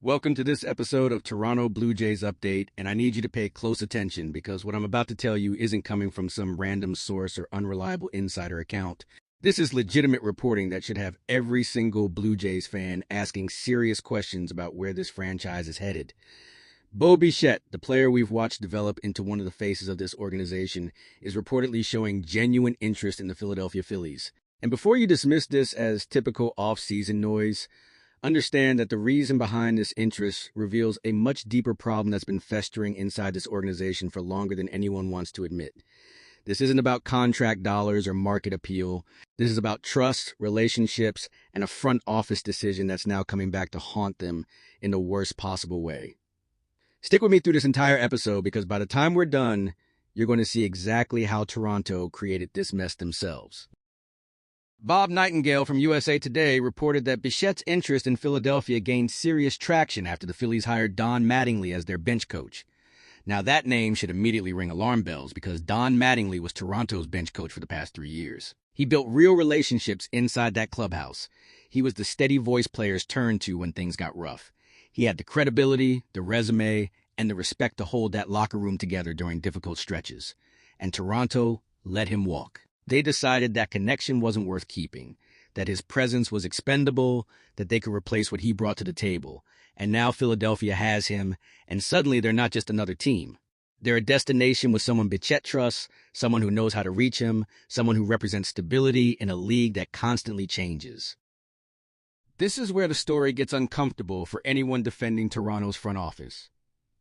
Welcome to this episode of Toronto Blue Jays Update, and I need you to pay close attention because what I'm about to tell you isn't coming from some random source or unreliable insider account. This is legitimate reporting that should have every single Blue Jays fan asking serious questions about where this franchise is headed. Bo Bichette, the player we've watched develop into one of the faces of this organization, is reportedly showing genuine interest in the Philadelphia Phillies. And before you dismiss this as typical off-season noise, understand that the reason behind this interest reveals a much deeper problem that's been festering inside this organization for longer than anyone wants to admit. This isn't about contract dollars or market appeal. This is about trust, relationships, and a front office decision that's now coming back to haunt them in the worst possible way. Stick with me through this entire episode because by the time we're done, you're going to see exactly how Toronto created this mess themselves. Bob Nightingale from USA Today reported that Bichette's interest in Philadelphia gained serious traction after the Phillies hired Don Mattingly as their bench coach. Now that name should immediately ring alarm bells because Don Mattingly was Toronto's bench coach for the past 3 years. He built real relationships inside that clubhouse. He was the steady voice players turned to when things got rough. He had the credibility, the resume, and the respect to hold that locker room together during difficult stretches. And Toronto let him walk. They decided that connection wasn't worth keeping, that his presence was expendable, that they could replace what he brought to the table. And now Philadelphia has him, and suddenly they're not just another team. They're a destination with someone Bichette trusts, someone who knows how to reach him, someone who represents stability in a league that constantly changes. This is where the story gets uncomfortable for anyone defending Toronto's front office.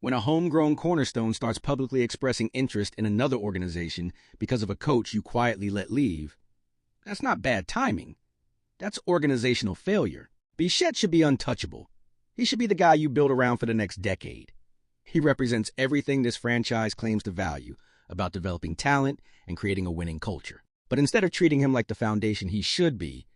When a homegrown cornerstone starts publicly expressing interest in another organization because of a coach you quietly let leave, that's not bad timing. That's organizational failure. Bichette should be untouchable. He should be the guy you build around for the next decade. He represents everything this franchise claims to value about developing talent and creating a winning culture. But instead of treating him like the foundation he should be,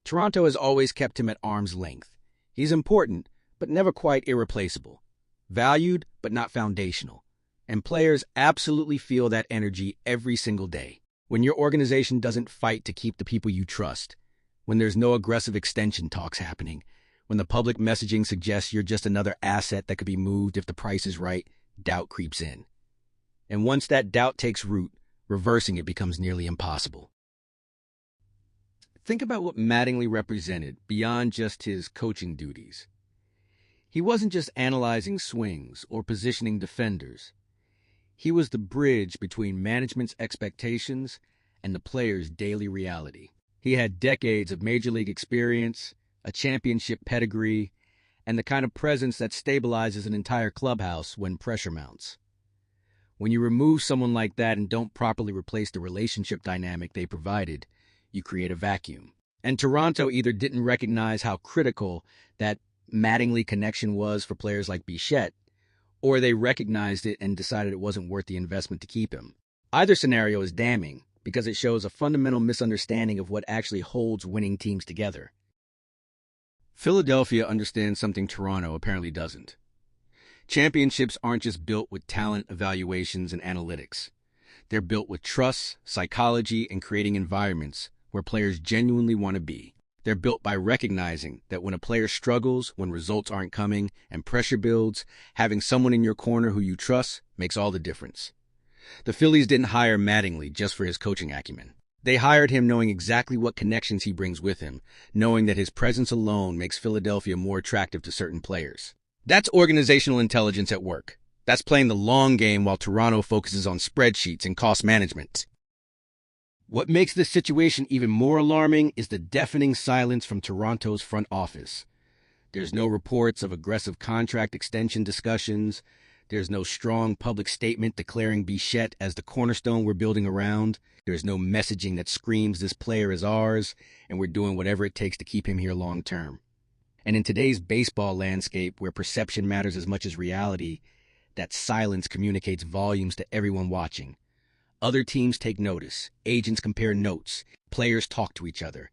Toronto has always kept him at arm's length. He's important, but never quite irreplaceable. Valued, but not foundational. And players absolutely feel that energy every single day. When your organization doesn't fight to keep the people you trust, when there's no aggressive extension talks happening, when the public messaging suggests you're just another asset that could be moved if the price is right, doubt creeps in. And once that doubt takes root, reversing it becomes nearly impossible. Think about what Mattingly represented beyond just his coaching duties. He wasn't just analyzing swings or positioning defenders. He was the bridge between management's expectations and the players' daily reality. He had decades of major league experience, a championship pedigree, and the kind of presence that stabilizes an entire clubhouse when pressure mounts. When you remove someone like that and don't properly replace the relationship dynamic they provided, you create a vacuum. And Toronto either didn't recognize how critical that Mattingly connection was for players like Bichette, or they recognized it and decided it wasn't worth the investment to keep him. Either scenario is damning because it shows a fundamental misunderstanding of what actually holds winning teams together. Philadelphia understands something Toronto apparently doesn't. Championships aren't just built with talent evaluations and analytics. They're built with trust, psychology, and creating environments where players genuinely want to be. They're built by recognizing that when a player struggles, when results aren't coming, and pressure builds, having someone in your corner who you trust makes all the difference. The Phillies didn't hire Mattingly just for his coaching acumen. They hired him knowing exactly what connections he brings with him, knowing that his presence alone makes Philadelphia more attractive to certain players. That's organizational intelligence at work. That's playing the long game while Toronto focuses on spreadsheets and cost management. What makes this situation even more alarming is the deafening silence from Toronto's front office. There's no reports of aggressive contract extension discussions. There's no strong public statement declaring Bichette as the cornerstone we're building around. There's no messaging that screams this player is ours, and we're doing whatever it takes to keep him here long term. And in today's baseball landscape, where perception matters as much as reality, that silence communicates volumes to everyone watching. Other teams take notice, agents compare notes, players talk to each other.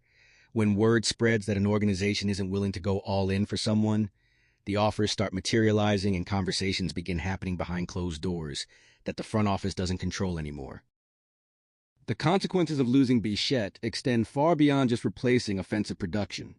When word spreads that an organization isn't willing to go all in for someone, the offers start materializing and conversations begin happening behind closed doors that the front office doesn't control anymore. The consequences of losing Bichette extend far beyond just replacing offensive production.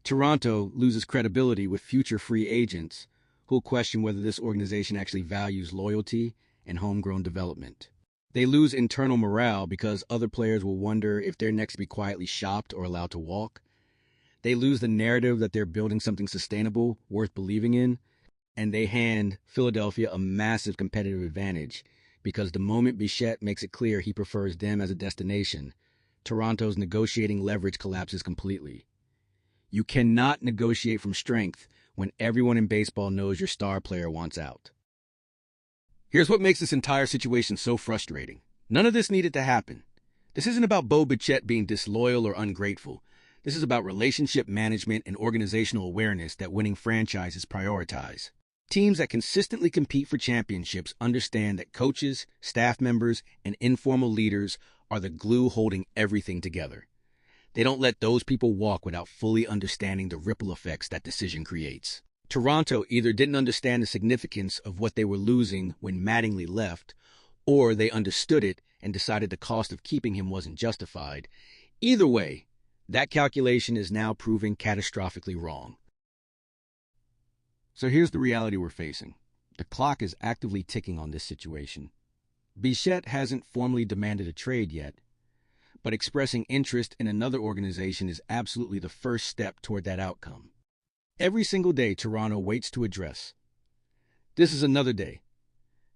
Toronto loses credibility with future free agents who'll question whether this organization actually values loyalty and homegrown development. They lose internal morale because other players will wonder if they're next to be quietly shopped or allowed to walk. They lose the narrative that they're building something sustainable, worth believing in, and they hand Philadelphia a massive competitive advantage because the moment Bichette makes it clear he prefers them as a destination, Toronto's negotiating leverage collapses completely. You cannot negotiate from strength when everyone in baseball knows your star player wants out. Here's what makes this entire situation so frustrating. None of this needed to happen. This isn't about Bo Bichette being disloyal or ungrateful. This is about relationship management and organizational awareness that winning franchises prioritize. Teams that consistently compete for championships understand that coaches, staff members, and informal leaders are the glue holding everything together. They don't let those people walk without fully understanding the ripple effects that decision creates. Toronto either didn't understand the significance of what they were losing when Mattingly left, or they understood it and decided the cost of keeping him wasn't justified. Either way, that calculation is now proving catastrophically wrong. So here's the reality we're facing. The clock is actively ticking on this situation. Bichette hasn't formally demanded a trade yet, but expressing interest in another organization is absolutely the first step toward that outcome. Every single day, Toronto waits to address. This is another day.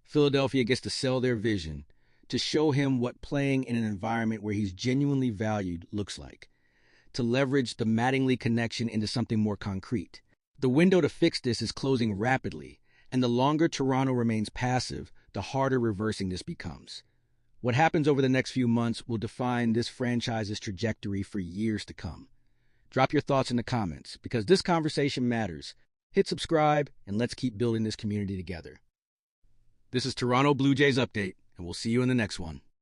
Philadelphia gets to sell their vision, to show him what playing in an environment where he's genuinely valued looks like, to leverage the Mattingly connection into something more concrete. The window to fix this is closing rapidly, and the longer Toronto remains passive, the harder reversing this becomes. What happens over the next few months will define this franchise's trajectory for years to come. Drop your thoughts in the comments, because this conversation matters. Hit subscribe, and let's keep building this community together. This is Toronto Blue Jays Update, and we'll see you in the next one.